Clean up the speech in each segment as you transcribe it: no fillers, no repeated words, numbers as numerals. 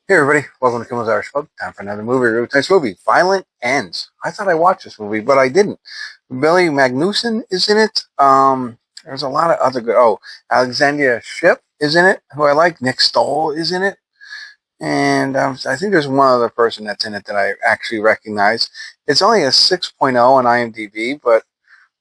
Hey everybody, welcome to Kimmel's Irish Pub. Time for another movie review. Tonight's movie, Violent Ends. I thought I watched this movie, but I didn't. Billy Magnussen is in it. There's a lot of other good. Oh, Alexandria Shipp is in it, who I like. Nick Stoll is in it, and I think there's one other person that's in it that I actually recognize. It's only a 6.0 on IMDb, but for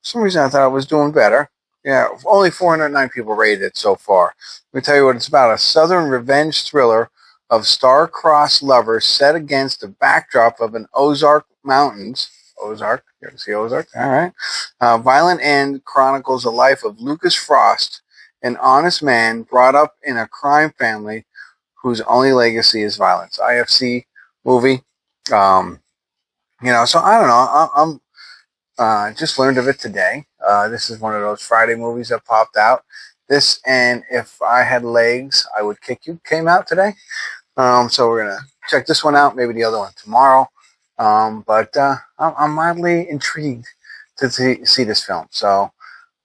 some reason I thought it was doing better. Yeah, only 409 people rated it so far. Let me tell you what it's about: a Southern revenge thriller of star-crossed lovers set against the backdrop of an Ozark Mountains. Ozark? You ever see Ozark? All right. Violent End chronicles the life of Lucas Frost, an honest man brought up in a crime family whose only legacy is violence. IFC movie. Um, so I don't know. I'm just learned of it today. This is one of those Friday movies that popped out. This and If I Had Legs, I Would Kick You came out today. So we're gonna check this one out, maybe the other one tomorrow. But I'm mildly intrigued to see this film. So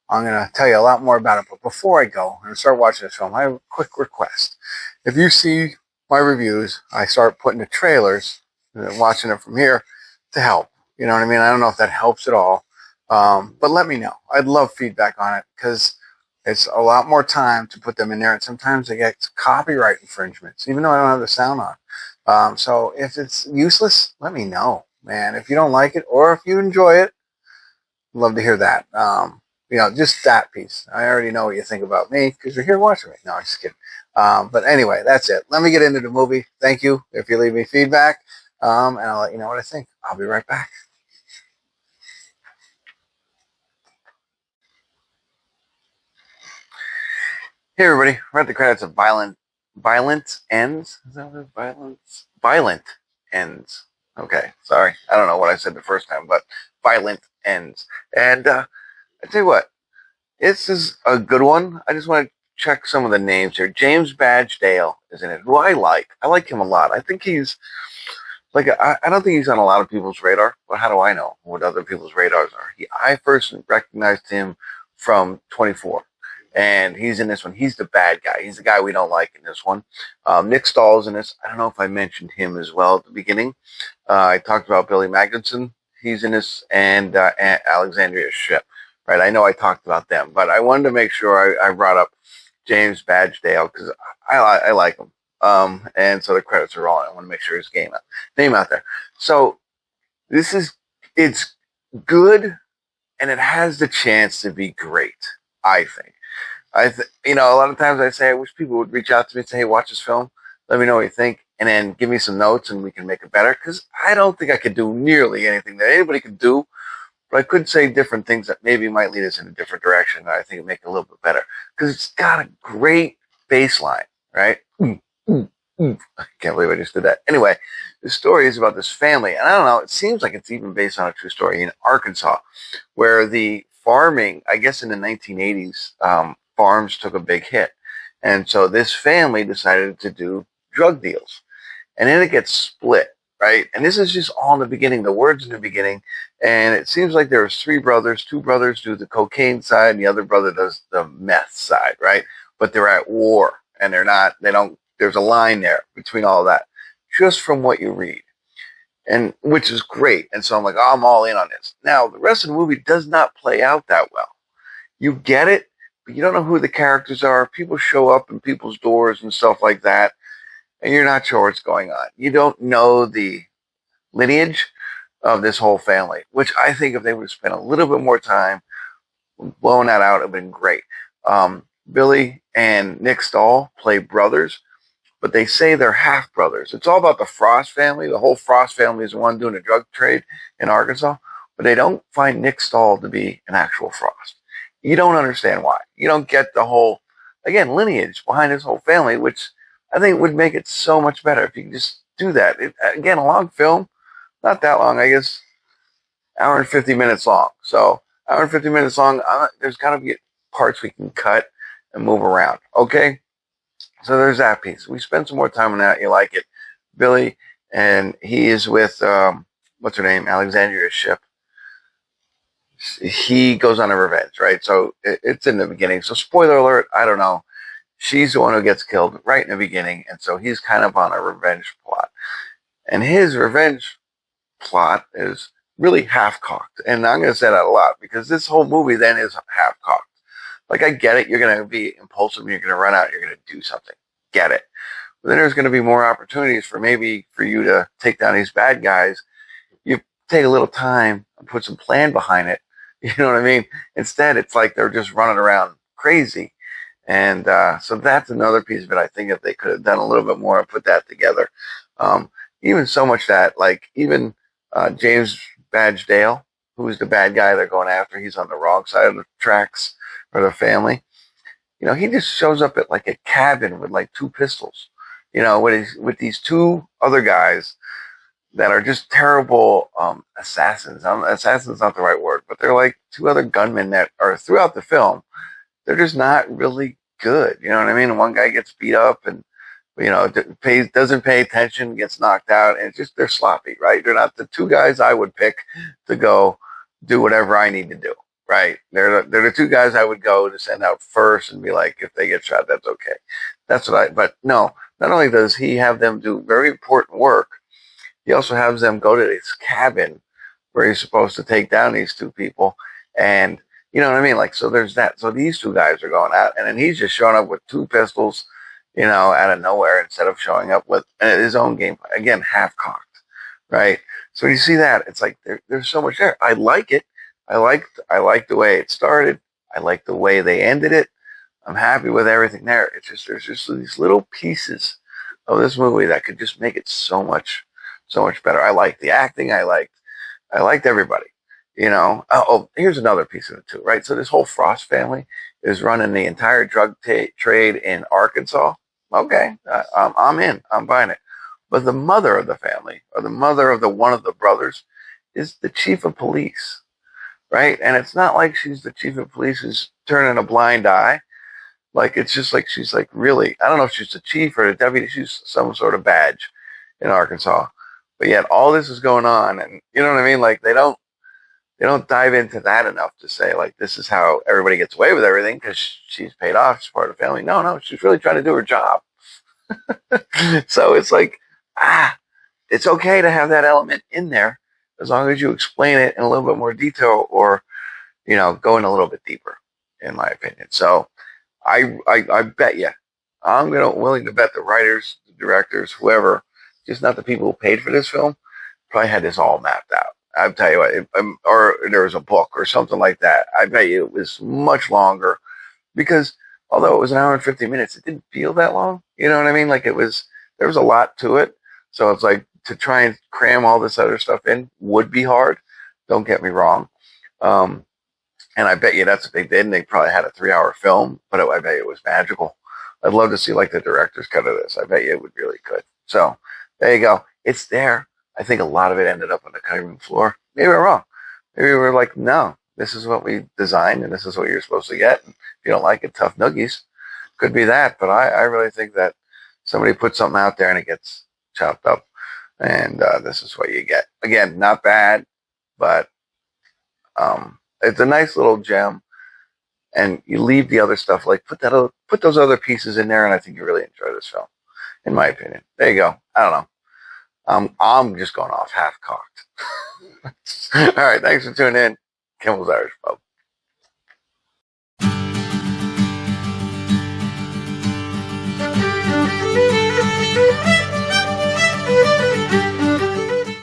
I'm gonna tell you a lot more about it. But before I go and start watching this film, I have a quick request. If you see my reviews, I start putting the trailers, watching it from here to help. You know what I mean? I don't know if that helps at all. But let me know. I'd love feedback on it because it's a lot more time to put them in there, and sometimes they get copyright infringements, even though I don't have the sound on. So if it's useless, let me know, man. If you don't like it or if you enjoy it, I'd love to hear that. Just that piece. I already know what you think about me because you're here watching me. No, I'm just kidding. But anyway, that's it. Let me get into the movie. Thank you if you leave me feedback, and I'll let you know what I think. I'll be right back. Hey everybody, we're at the credits of Violent Ends. Is that what it is? Violent Ends. Okay, sorry. I don't know what I said the first time, but Violent Ends. And I tell you what, this is a good one. I just want to check some of the names here. James Badge Dale is in it, who I like. I like him a lot. I think he's I don't think he's on a lot of people's radar, but how do I know what other people's radars are? I first recognized him from 24, and he's in this one. He's the bad guy. He's the guy we don't like in this one. Nick Stahl's in this. I don't know if I mentioned him as well at the beginning. I talked about Billy Magnussen. He's in this, and Alexandria Shipp. Right? I know I talked about them, but I wanted to make sure I brought up James Badgedale because I like him. And so the credits are rolling. I want to make sure his name out there. So it's good, and it has the chance to be great. I think. A lot of times I say I wish people would reach out to me and say, "Hey, watch this film. Let me know what you think, and then give me some notes, and we can make it better." Because I don't think I could do nearly anything that anybody could do, but I could say different things that maybe might lead us in a different direction that I think would make it a little bit better. Because it's got a great bass line, right? I can't believe I just did that. Anyway, the story is about this family, and I don't know, it seems like it's even based on a true story in Arkansas, where the farming, I guess in the 1980s, farms took a big hit. And so this family decided to do drug deals. And then it gets split, right? And this is just all in the beginning, the words in the beginning. And it seems like there's three brothers. Two brothers do the cocaine side, and the other brother does the meth side, right? But they're at war, and there's a line there between all of that, just from what you read. And which is great. And so I'm like, oh, I'm all in on this. Now, the rest of the movie does not play out that well. You get it, but you don't know who the characters are. People show up in people's doors and stuff like that, and you're not sure what's going on. You don't know the lineage of this whole family, which I think if they would have spent a little bit more time blowing that out, it would have been great. Billy and Nick Stahl play brothers, but they say they're half brothers. It's all about the Frost family. The whole Frost family is the one doing a drug trade in Arkansas, but they don't find Nick Stahl to be an actual Frost. You don't understand why. You don't get the whole, again, lineage behind this whole family, which I think would make it so much better if you could just do that. Again, a long film, not that long, I guess, hour and 50 minutes long. So, hour and 50 minutes long, there's got to be parts we can cut and move around. Okay? So there's that piece. We spend some more time on that. You like it. Billy, and he is with, what's her name? Alexandria Shipp. He goes on a revenge, right? So it's in the beginning. So spoiler alert, I don't know. she's the one who gets killed right in the beginning, and so he's kind of on a revenge plot. And his revenge plot is really half-cocked. And I'm going to say that a lot because this whole movie then is half-cocked. Like, I get it. You're going to be impulsive. You're going to run out. You're going to do something. Get it. But then there's going to be more opportunities for you to take down these bad guys. You take a little time and put some plan behind it. You know what I mean? Instead, it's like they're just running around crazy. And so that's another piece of it. I think if they could have done a little bit more and put that together. Even so much that, like, even James Badge Dale, who's the bad guy they're going after, he's on the wrong side of the tracks for the family. You know, he just shows up at like a cabin with like 2 pistols, you know, with these 2 other guys that are just terrible assassins. Assassin's not the right word, but they're like 2 other gunmen that are throughout the film. They're just not really good. You know what I mean? One guy gets beat up and, you know, doesn't pay attention, gets knocked out, and it's just, they're sloppy, right? They're not the 2 guys I would pick to go do whatever I need to do, right? They're the 2 guys I would go to send out first and be like, if they get shot, that's okay. But no, not only does he have them do very important work, he also has them go to this cabin where he's supposed to take down these 2 people. And you know what I mean? Like, so there's that. So these 2 guys are going out, and then he's just showing up with 2 pistols, you know, out of nowhere, instead of showing up with his own game plan. Again, half-cocked, right? So you see that, it's like there's so much there. I like it. I like the way it started. I like the way they ended it. I'm happy with everything there. It's just, there's just these little pieces of this movie that could just make it so much better. I liked the acting. I liked everybody. You know, here's another piece of it too, right? So this whole Frost family is running the entire drug trade in Arkansas. Okay, I'm in. I'm buying it. But the mother of the family, or the mother of one of the brothers, is the chief of police, right? And it's not like she's the chief of police who's turning a blind eye. Like, it's just like she's like really, I don't know if she's the chief or the deputy. She's some sort of badge in Arkansas. But yet all this is going on, and you know what I mean? Like, they don't dive into that enough to say, like, this is how everybody gets away with everything because she's paid off, she's part of the family. No, she's really trying to do her job. So it's like, it's okay to have that element in there as long as you explain it in a little bit more detail, or, you know, go in a little bit deeper, in my opinion. So I bet you, I'm willing to bet the writers, the directors, whoever, just not the people who paid for this film, probably had this all mapped out. I'll tell you what, or there was a book or something like that. I bet you it was much longer, because although it was an hour and 50 minutes, it didn't feel that long. You know what I mean? Like, there was a lot to it. So it's like, to try and cram all this other stuff in would be hard. Don't get me wrong. And I bet you that's what they did. And they probably had a 3-hour film, but I bet you it was magical. I'd love to see like the director's cut of this. I bet you it would really good. So there you go. It's there. I think a lot of it ended up on the cutting room floor. Maybe we're wrong. Maybe we're like, no, this is what we designed and this is what you're supposed to get. And if you don't like it, tough noogies. Could be that. But I really think that somebody put something out there and it gets chopped up. And this is what you get. Again, not bad, but it's a nice little gem. And you leave the other stuff, like put those other pieces in there, and I think you really enjoy this film, in my opinion. There you go. I don't know. I'm just going off half-cocked. All right, thanks for tuning in. Kimmel's Irish Pub.